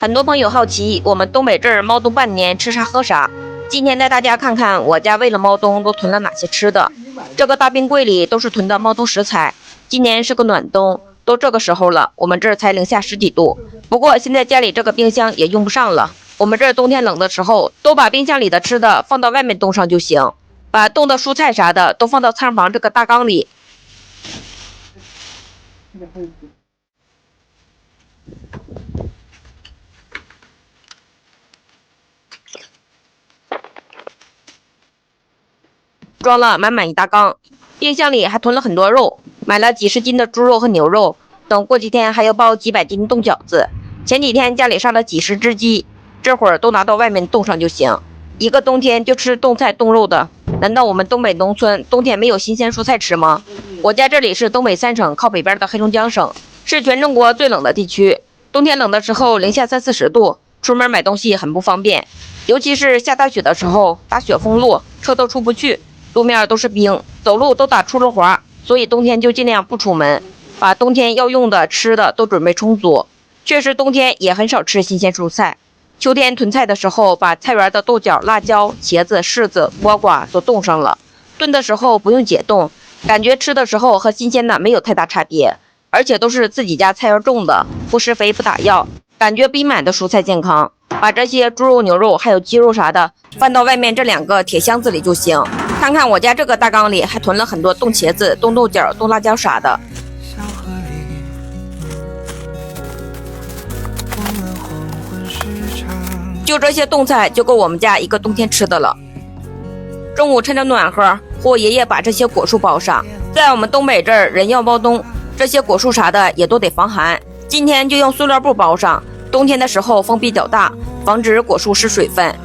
很多朋友好奇，我们东北这儿猫冬半年吃啥喝啥。今天带大家看看我家为了猫冬都囤了哪些吃的。这个大冰柜里都是囤的猫冬食材。今年是个暖冬，都这个时候了，我们这儿才零下10几度。不过现在家里这个冰箱也用不上了，我们这儿冬天冷的时候，都把冰箱里的吃的放到外面冻上就行，把冻的蔬菜啥的都放到仓房这个大缸里。装了满满一大缸，冰箱里还囤了很多肉，买了几十斤的猪肉和牛肉，等过几天还要包几百斤冻饺子。前几天家里杀了几十只鸡，这会儿都拿到外面冻上就行。一个冬天就吃冻菜冻肉的，难道我们东北农村冬天没有新鲜蔬菜吃吗？我家这里是东北3省靠北边的黑龙江省，是全中国最冷的地区。冬天冷的时候零下30-40度，出门买东西很不方便，尤其是下大雪的时候，大雪封路，车都出不去。路面都是冰，走路都打出溜滑，所以冬天就尽量不出门，把冬天要用的吃的都准备充足。确实冬天也很少吃新鲜蔬菜。秋天囤菜的时候，把菜园的豆角、辣椒、茄子、柿子、倭瓜都冻上了，炖的时候不用解冻，感觉吃的时候和新鲜的没有太大差别，而且都是自己家菜园种的，不施肥不打药，感觉比买的蔬菜健康。把这些猪肉、牛肉还有鸡肉啥的放到外面这2个铁箱子里就行。看看我家这个大缸里还囤了很多冻茄子、冻豆角、冻辣椒啥的。就这些冻菜就够我们家一个冬天吃的了。中午趁着暖和，或爷爷把这些果树包上。在我们东北这儿，人要猫冬，这些果树啥的也都得防寒。今天就用塑料布包上，冬天的时候风比较大，防止果树失水分。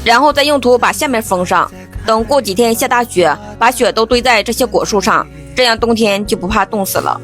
然后再用土把下面封上，等过几天下大雪，把雪都堆在这些果树上，这样冬天就不怕冻死了。